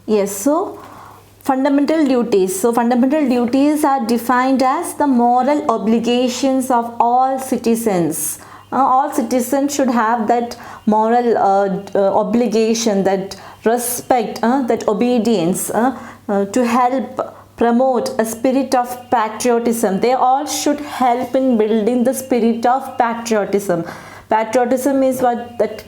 Yes, so fundamental duties. So fundamental duties are defined as the moral obligations of all citizens. All citizens should have that moral obligation, that respect, that obedience to help promote a spirit of patriotism. They all should help in building the spirit of patriotism. Patriotism is what that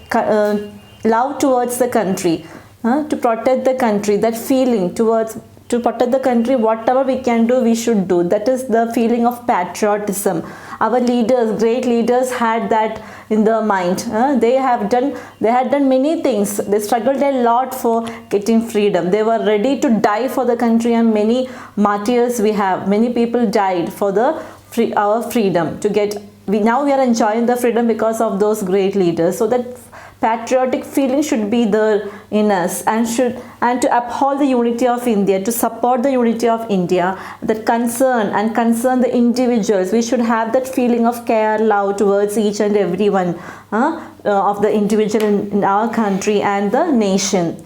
love towards the country, to protect the country, that feeling towards to protect the country. Whatever we can do, we should do. That is the feeling of patriotism. Our leaders, great leaders, had that in their mind. They had done many things. They struggled a lot for getting freedom. They were ready to die for the country, and many martyrs we have. Many people died for our freedom to get. Now we are enjoying the freedom because of those great leaders. So that patriotic feeling should be there in us, and to uphold the unity of India, to support the unity of India, that concern the individuals. We should have that feeling of care, love towards each and everyone of the individual in our country and the nation.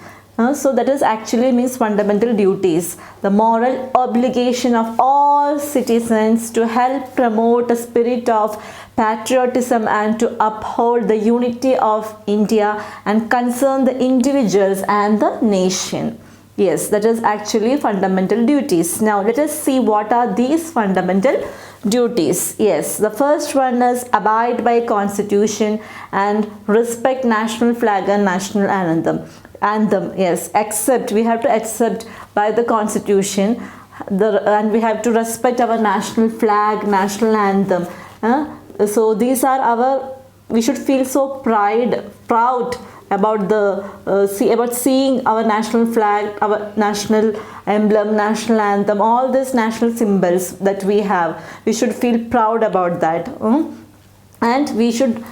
So that is actually means fundamental duties, the moral obligation of all citizens to help promote a spirit of patriotism and to uphold the unity of India and concern the individuals and the nation. Yes, that is actually fundamental duties. Now let us see what are these fundamental duties. Yes, the first one is abide by constitution and respect national flag and national anthem. Yes, we have to accept by the constitution, and we have to respect our national flag, national anthem. So these are we should feel so proud about about seeing our national flag, our national emblem, national anthem, all these national symbols that we have. We should feel proud about that. And we should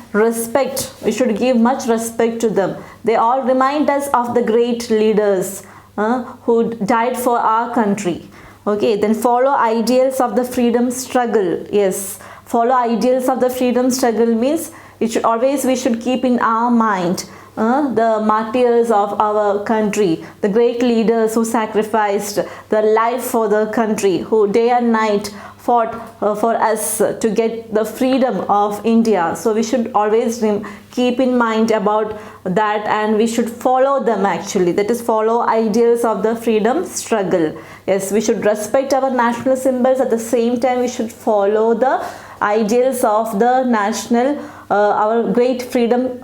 give much respect to them. They all remind us of the great leaders who died for our country. Okay, then follow ideals of the freedom struggle. Yes, follow ideals of the freedom struggle means we should keep in our mind the martyrs of our country, the great leaders who sacrificed their life for the country, who day and night fought for us to get the freedom of India. So we should always keep in mind about that, and we should follow them actually. That is, follow ideals of the freedom struggle. Yes, we should respect our national symbols. At the same time, we should follow the ideals of the national our great freedom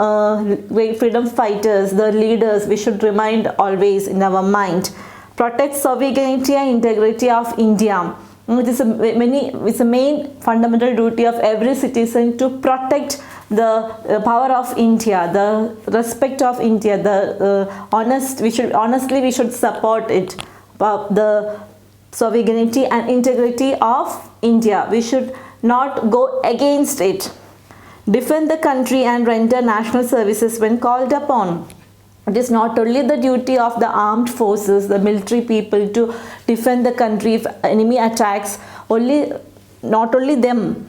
fighters, the leaders. We should remind always in our mind. Protect sovereignty and integrity of India. It's a main fundamental duty of every citizen to protect the power of India, the respect of India, we should support it, the sovereignty and integrity of India. We should not go against it. Defend the country and render national services when called upon. It is not only the duty of the armed forces, the military people, to defend the country if enemy attacks, not only them.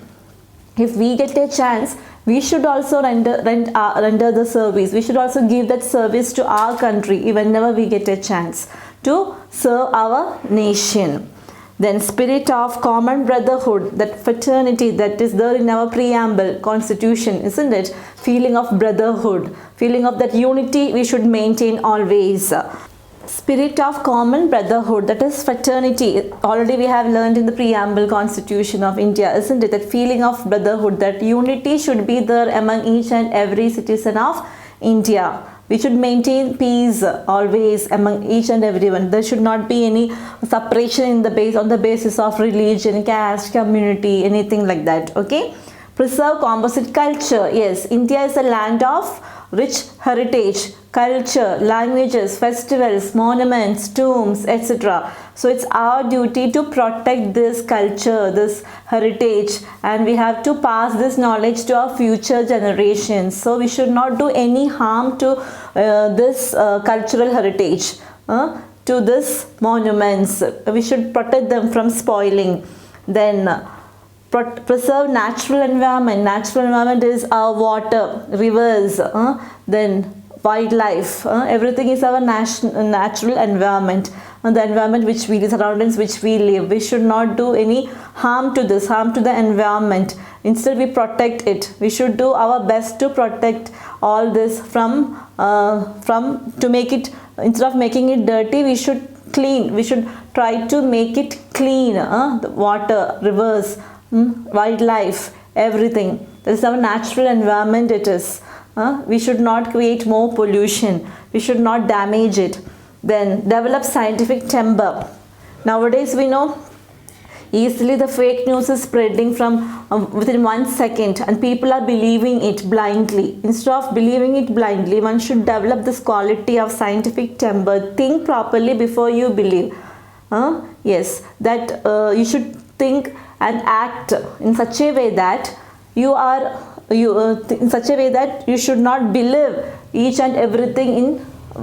If we get a chance, we should also render the service. We should also give that service to our country whenever we get a chance to serve our nation. Then spirit of common brotherhood, that fraternity that is there in our preamble, constitution, isn't it? Feeling of brotherhood, feeling of that unity we should maintain always. Spirit of common brotherhood, that is fraternity. Already we have learned in the preamble constitution of India, isn't it? That feeling of brotherhood, that unity should be there among each and every citizen of India. We should maintain peace always among each and everyone. There should not be any separation on the basis of religion, caste, community, anything like that. Okay. Preserve composite culture. Yes, India is a land of rich heritage, culture, languages, festivals, monuments, tombs, etc. So it's our duty to protect this culture, this heritage, and we have to pass this knowledge to our future generations. So we should not do any harm to this cultural heritage, to this monuments. We should protect them from spoiling. Then preserve natural environment. Natural environment is our water, rivers, then wildlife. Everything is our natural environment, and the environment which we, the surroundings which we live. We should not do any harm to this, harm to the environment. Instead, we protect it. We should do our best to protect all this from to make it, instead of making it dirty, we should clean. We should try to make it clean. The water, rivers, wildlife, everything. This is our natural environment. It is. We should not create more pollution. We should not damage it. Then develop scientific timber. Nowadays we know easily the fake news is spreading from within 1 second, and people are believing it blindly. Instead of believing it blindly, one should develop this quality of scientific timber. Think properly before you believe. Yes, that you should think and act in such a way that in such a way that you should not believe each and everything in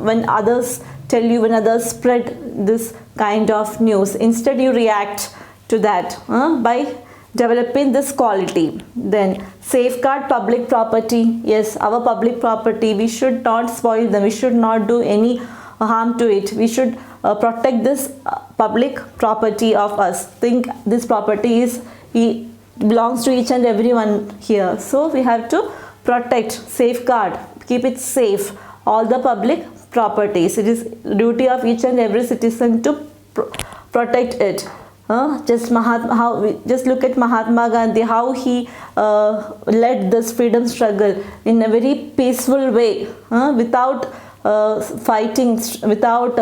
when others tell you, when others spread this kind of news. Instead, you react to that by developing this quality. Then safeguard public property. Yes, our public property, we should not spoil them. We should not do any harm to it. We should protect this public property of us. Think this property belongs to each and everyone here. So we have to protect, safeguard, keep it safe, all the public properties. It is duty of each and every citizen to protect it. Just look at Mahatma Gandhi, how he led this freedom struggle in a very peaceful way, without fighting, without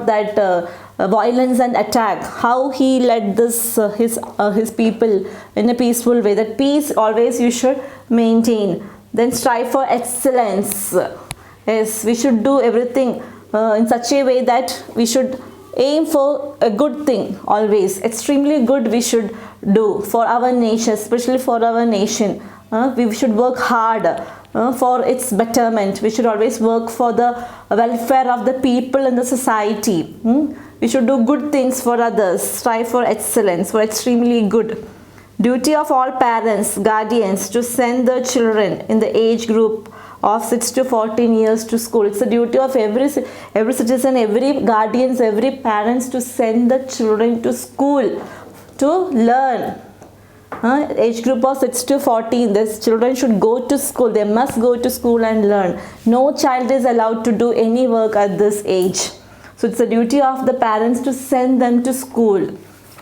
that violence and attack. How he led this his people in a peaceful way. That peace always you should maintain. Then strive for excellence. Yes, we should do everything in such a way that we should aim for a good thing always. Extremely good we should do for our nation, especially for our nation. We should work hard for its betterment. We should always work for the welfare of the people and the society. We should do good things for others. Strive for excellence, for extremely good. Duty of all parents, guardians to send their children in the age group of 6 to 14 years to school. It's the duty of every citizen, every guardians, every parents to send the children to school to learn. Age group of 6 to 14, these children should go to school. They must go to school and learn. No child is allowed to do any work at this age. So it's the duty of the parents to send them to school.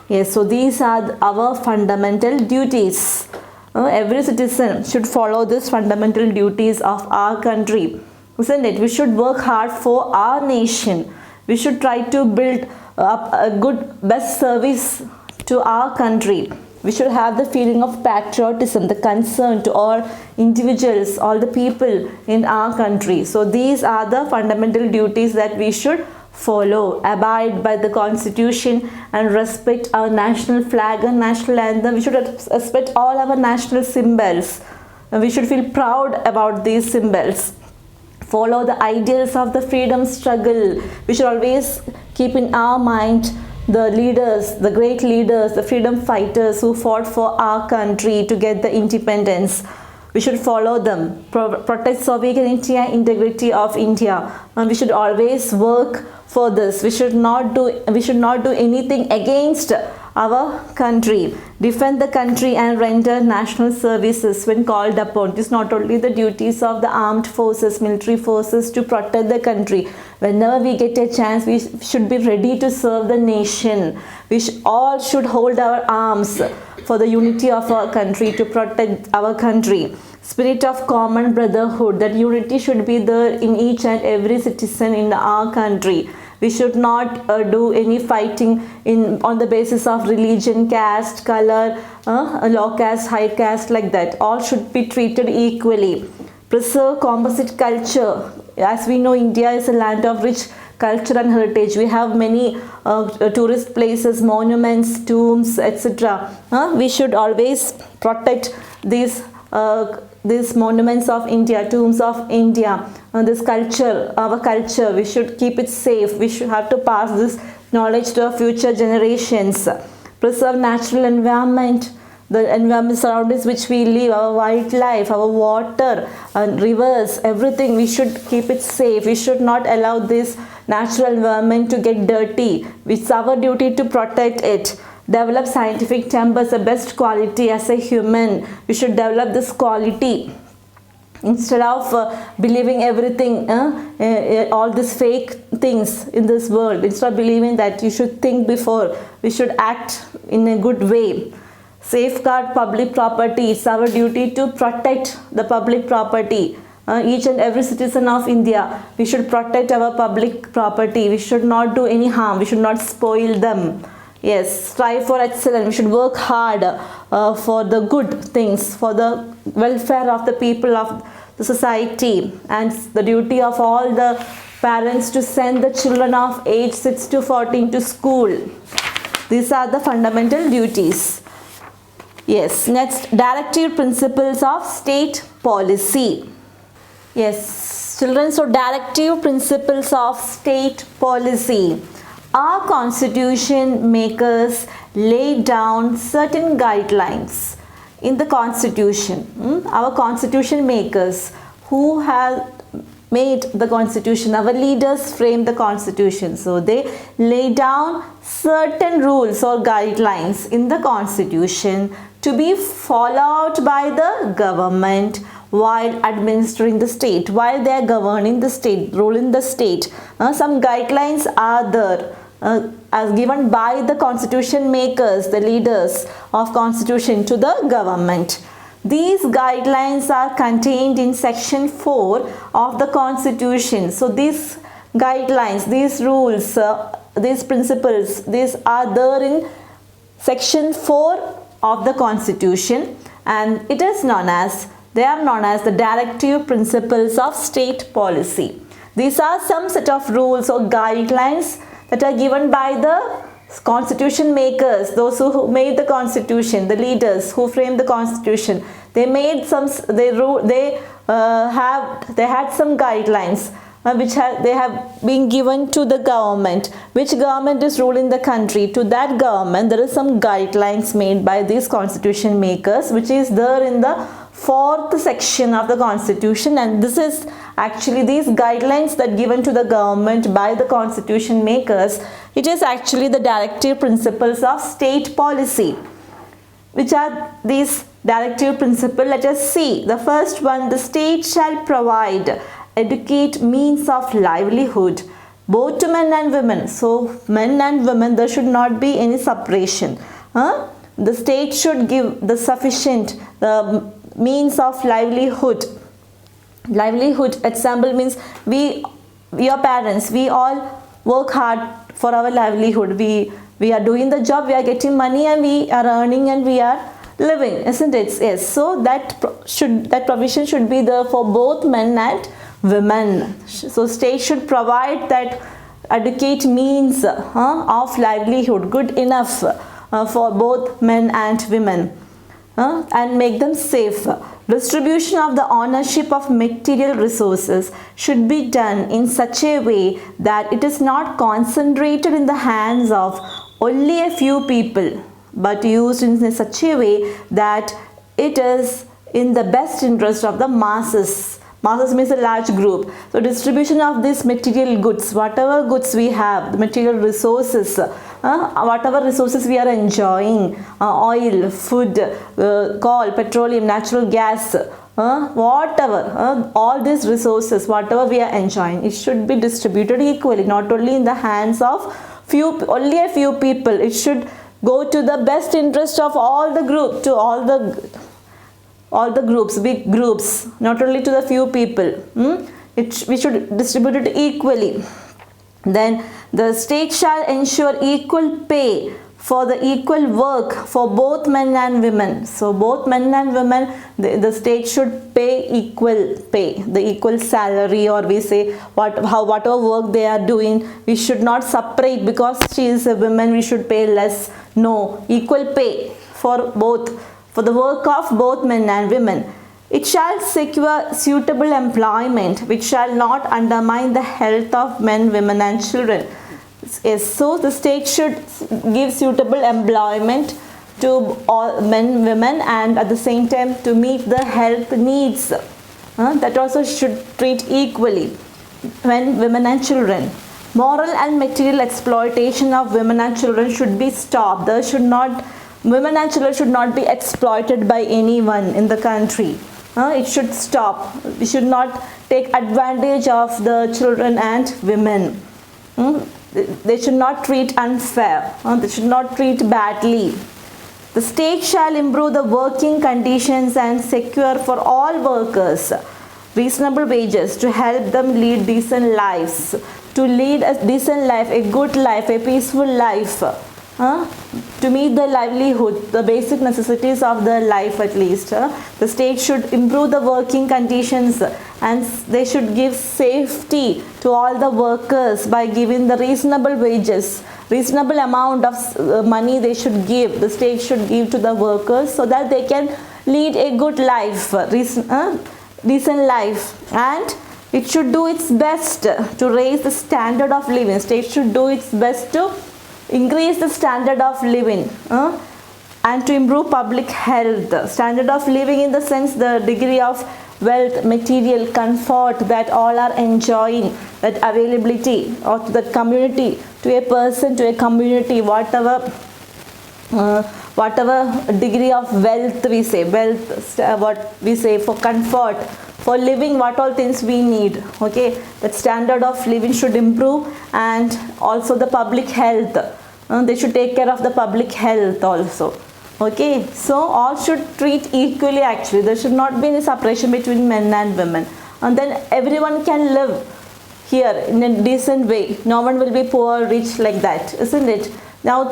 Yes, so these are our fundamental duties. Every citizen should follow these fundamental duties of our country, isn't it? We should work hard for our nation. We should try to build up a good, best service to our country. We should have the feeling of patriotism, the concern to all individuals, all the people in our country. So these are the fundamental duties that we should follow. Abide by the constitution and respect our national flag and national anthem. We should respect all our national symbols. We should feel proud about these symbols. Follow the ideals of the freedom struggle. We should always keep in our mind the leaders, the great leaders, the freedom fighters who fought for our country to get the independence. We should follow them. Protect sovereignty and integrity of India. And we should always work for this. We should not do anything against our country. Defend the country and render national services when called upon. It is not only the duties of the armed forces, military forces to protect the country. Whenever we get a chance, we should be ready to serve the nation. We all should hold our arms for the unity of our country, to protect our country. Spirit of common brotherhood, that unity should be there in each and every citizen in our country. We should not do any fighting on the basis of religion, caste, color, low caste, high caste, like that. All should be treated equally. Preserve composite culture. As we know, India is a land of rich culture and heritage. We have many tourist places, monuments, tombs, etc. We should always protect these monuments of India, tombs of India, this culture, our culture. We should keep it safe. We should have to pass this knowledge to our future generations. Preserve natural environment. the environment surroundings which we live, our wildlife, our water, rivers, everything, we should keep it safe. We should not allow this natural environment to get dirty. It's our duty to protect it. Develop scientific tempers, the best quality as a human. We should develop this quality. Instead of believing everything, all these fake things in this world, instead of believing that, you should think before. We should act in a good way. Safeguard public property. It's our duty to protect the public property. Each and every citizen of India, we should protect our public property. We should not do any harm. We should not spoil them. Yes, strive for excellence. We should work hard for the good things, for the welfare of the people of the society. And the duty of all the parents to send the children of age 6 to 14 to school. These are the fundamental duties. Yes, next, directive principles of state policy. Yes, children, so directive principles of state policy. Our constitution makers lay down certain guidelines in the constitution. Our constitution makers who have made the constitution, our leaders framed the constitution. So they lay down certain rules or guidelines in the constitution to be followed by the government while administering the state, while they are governing the state, ruling the state. Some guidelines are there as given by the constitution makers, the leaders of constitution to the government. These guidelines are contained in section 4 of the constitution. So these guidelines, these rules, these principles, these are there in section 4 of the constitution, and it is known as, they are known as the directive principles of state policy. These are some set of rules or guidelines that are given by the constitution makers, those who made the constitution, the leaders who framed the constitution. They made some, they had some guidelines they have been given to the government. Which government is ruling the country? To that government, there is some guidelines made by these constitution makers, which is there in the 4th section of the constitution. And this is actually these guidelines that given to the government by the constitution makers. It is actually the directive principles of state policy. Which are these directive principles? Let us see. The first one, the state shall provide adequate means of livelihood both to men and women. So men and women, there should not be any separation. The state should give the sufficient means of livelihood. Livelihood example means your parents, we all work hard for our livelihood. We are doing the job, we are getting money, and we are earning, and we are living, isn't it? Yes. So that provision should be there for both men and women. So state should provide that adequate means of livelihood, good enough for both men and women, and make them safe. Distribution of the ownership of material resources should be done in such a way that it is not concentrated in the hands of only a few people, but used in such a way that it is in the best interest of the masses. Masses means a large group. So distribution of these material goods, whatever goods we have, the material resources, whatever resources we are enjoying, oil, food, coal, petroleum, natural gas, whatever, all these resources, whatever we are enjoying, it should be distributed equally, not only in the hands of only a few people. It should go to the best interest of all the group, to all the groups, big groups, not only to the few people. We should distribute it equally. Then the state shall ensure equal pay for the equal work for both men and women. So both men and women, the state should pay equal pay, the equal salary, or we say whatever work they are doing, we should not separate because she is a woman, we should pay less. No, equal pay for both, for the work of both men and women. It shall secure suitable employment which shall not undermine the health of men, women and children. Yes, so the state should give suitable employment to all men, women, and at the same time to meet the health needs. That also should treat equally when women and children. Moral and material exploitation of women and children should be stopped. Women and children should not be exploited by anyone in the country. It should stop. We should not take advantage of the children and women. They should not treat unfair. They should not treat badly. The state shall improve the working conditions and secure for all workers reasonable wages to help them lead decent lives. To lead a decent life, a good life, a peaceful life. To meet the livelihood, the basic necessities of the life at least. The state should improve the working conditions and they should give safety to all the workers by giving the reasonable wages. Reasonable amount of money they should give, the state should give to the workers so that they can lead a good life, decent life, and it should do its best to raise the standard of living. State should do its best to increase the standard of living and to improve public health. Standard of living in the sense the degree of wealth, material comfort that all are enjoying, that availability or to the community, to a person, to a community, whatever degree of wealth we say, what we say for comfort, for living, what all things we need. Okay, that standard of living should improve, and also the public health. They should take care of the public health also. Okay, so all should treat equally actually. There should not be any separation between men and women. And then everyone can live here in a decent way. No one will be poor, rich like that, isn't it? Now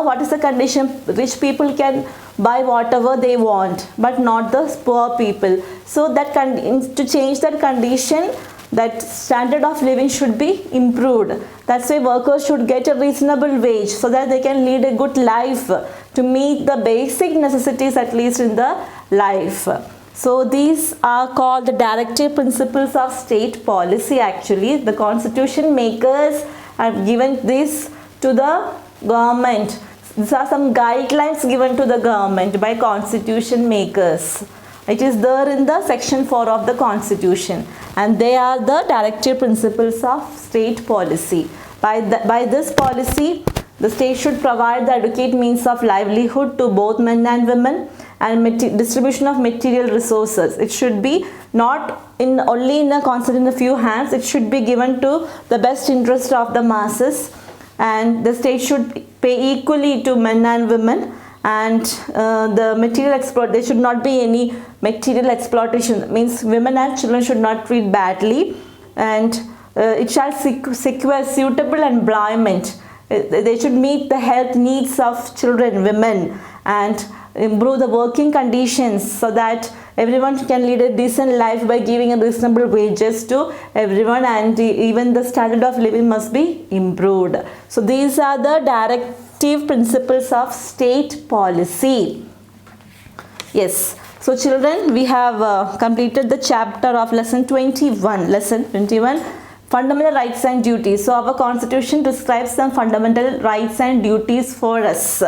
what is the condition? Rich people can buy whatever they want, but not the poor people. So that to change that condition, that standard of living should be improved. That's why workers should get a reasonable wage so that they can lead a good life to meet the basic necessities at least in the life. So these are called the directive principles of state policy actually. The constitution makers have given this to the government. These are some guidelines given to the government by constitution makers. It is there in the section 4 of the constitution, and they are the directive principles of state policy. By this policy, the state should provide the adequate means of livelihood to both men and women, and distribution of material resources. It should be not only concentrated in a few hands. It should be given to the best interest of the masses, and the state should pay equally to men and women. And the material there should not be any material exploitation. That means women and children should not treat badly, and it shall secure suitable employment. They should meet the health needs of children, women, and improve the working conditions so that everyone can lead a decent life by giving a reasonable wages to everyone, and even the standard of living must be improved. So these are the directive principles of state policy. Yes, so children, we have completed the chapter of lesson 21. Fundamental rights and duties. So our constitution describes some fundamental rights and duties for us.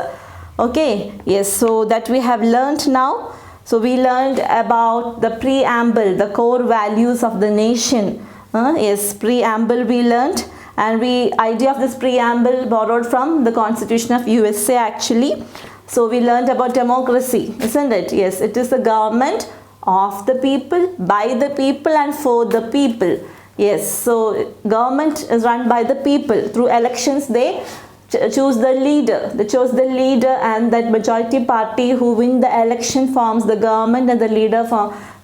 Okay, yes, so that we have learned now. So we learned about the preamble, the core values of the nation. Yes, preamble we learned, and idea of this preamble borrowed from the Constitution of USA actually. So we learned about democracy, isn't it? Yes, it is the government of the people, by the people, and for the people. Yes, so government is run by the people. Through elections they choose the leader. They chose the leader, and that majority party who win the election forms the government, and the leader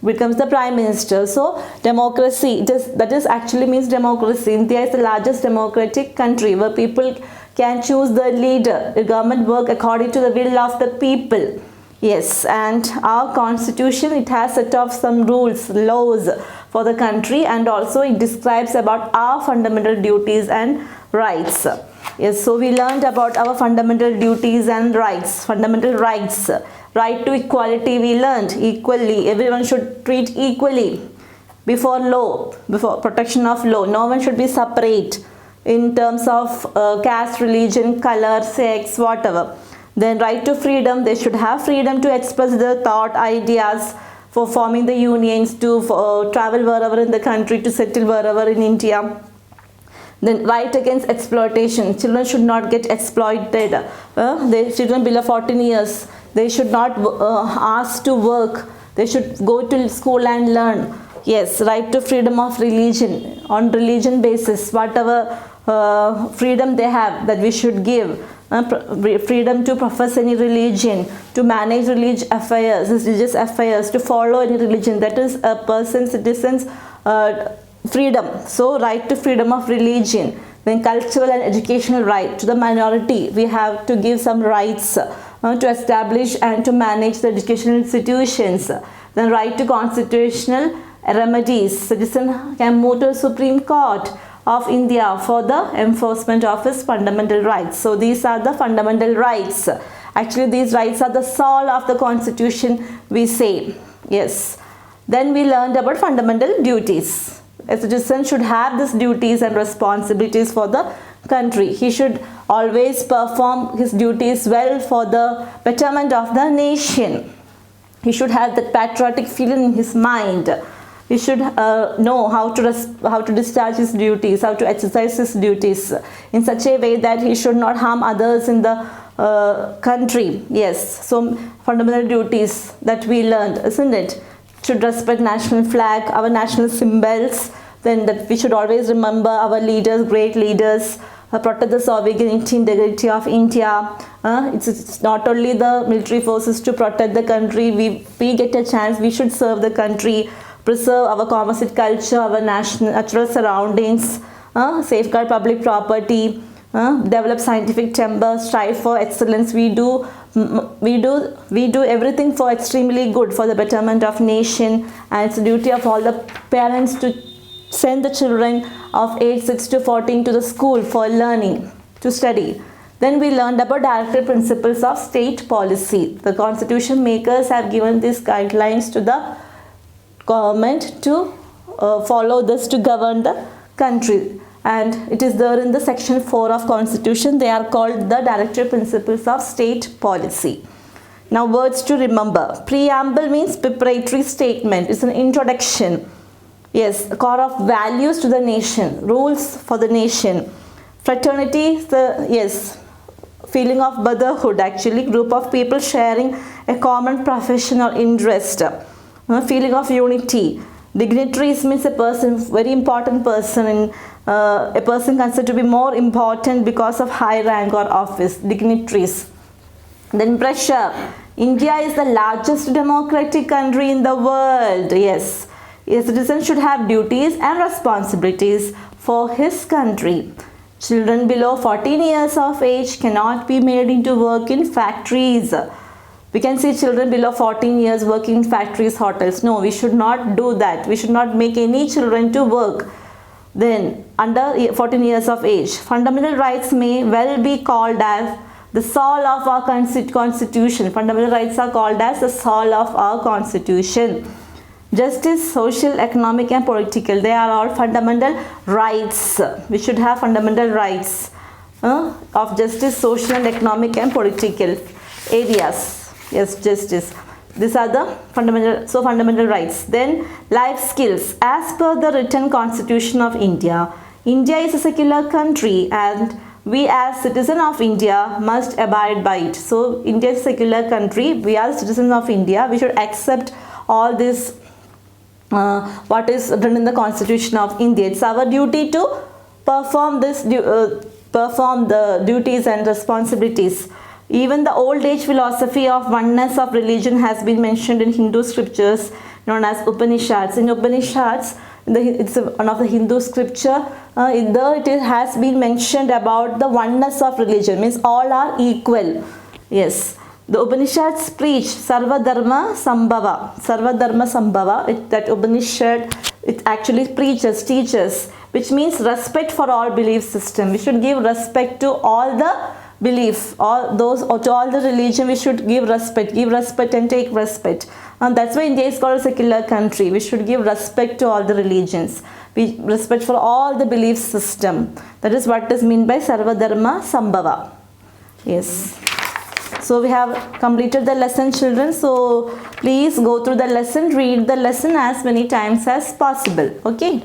becomes the prime minister. So democracy, that is actually means democracy. India is the largest democratic country where people can choose the leader. The government work according to the will of the people. Yes, and our constitution, it has set of some rules, laws for the country, and also it describes about our fundamental duties and rights. Yes, so we learned about our fundamental duties and rights. Fundamental rights, right to equality we learned, equally, everyone should treat equally before law, before protection of law. No one should be separate in terms of caste, religion, color, sex, whatever. Then right to freedom, they should have freedom to express their thought, ideas, for forming the unions, to travel wherever in the country, to settle wherever in India. Then right against exploitation, children should not get exploited. Children below 14 years, they should not ask to work, they should go to school and learn. Yes, right to freedom of religion, on religion basis, whatever freedom they have, that we should give. Freedom to profess any religion, to manage religious affairs, to follow any religion, that is a person's, citizen's freedom. So right to freedom of religion. Then cultural and educational right to the minority, we have to give some rights to establish and to manage the educational institutions. Then right to constitutional remedies, citizen can move to Supreme Court of India for the enforcement of his fundamental rights. So these are the fundamental rights. Actually these rights are the soul of the constitution, we say. Yes. Then we learned about fundamental duties. A citizen should have these duties and responsibilities for the country. He should always perform his duties well for the betterment of the nation. He should have that patriotic feeling in his mind. He should know how to discharge his duties, how to exercise his duties in such a way that he should not harm others in the country. Yes, so fundamental duties that we learned, isn't it? Should respect national flag, our national symbols. Then that we should always remember our leaders, great leaders, protect the sovereignty, integrity of India. It's not only the military forces to protect the country. We get a chance, we should serve the country, preserve our composite culture, our natural surroundings, safeguard public property, develop scientific temper, strive for excellence. We do everything for extremely good, for the betterment of nation, and it's the duty of all the parents to send the children of age 6 to 14 to the school for learning, to study. Then we learned about directive principles of state policy. The constitution makers have given these guidelines to the government to follow this to govern the country, and it is there in the section 4 of constitution. They are called the directive principles of state policy. Now words to remember. Preamble means preparatory statement, it's an introduction. Yes, a core of values to the nation, rules for the nation. Fraternity, feeling of brotherhood, actually group of people sharing a common profession or interest. Feeling of unity. Dignitaries means a person, very important person, a person considered to be more important because of high rank or office. Dignitaries. Then pressure. India is the largest democratic country in the world. Yes. A citizen should have duties and responsibilities for his country. Children below 14 years of age cannot be made into work in factories. We can see children below 14 years working in factories, hotels. No, we should not do that. We should not make any children to work. Then, under 14 years of age, fundamental rights may well be called as the soul of our constitution. Fundamental rights are called as the soul of our constitution. Justice, social, economic and political, they are all fundamental rights. We should have fundamental rights of justice, social and economic and political areas. Yes, justice. These are the fundamental rights. Then life skills. As per the written constitution of India, India is a secular country and we as citizens of India must abide by it. So India is a secular country. We are citizens of India. We should accept all this what is written in the constitution of India. It's our duty to perform the duties and responsibilities. Even the old age philosophy of oneness of religion has been mentioned in Hindu scriptures known as Upanishads. In Upanishads, it's one of the Hindu scripture, it has been mentioned about the oneness of religion, means all are equal. Yes. The Upanishads preach Sarva Dharma Sambhava. Sarva Dharma Sambhava, that Upanishad, it actually preaches, teaches, which means respect for all belief system. We should give respect to all the belief, all those, or to all the religion. We should give respect and take respect. And that's why India is called a secular country. We should give respect to all the religions. We respect for all the belief system. That is what is meant by Sarva Dharma Sambhava. Yes. So we have completed the lesson, children. So please go through the lesson, read the lesson as many times as possible. Okay.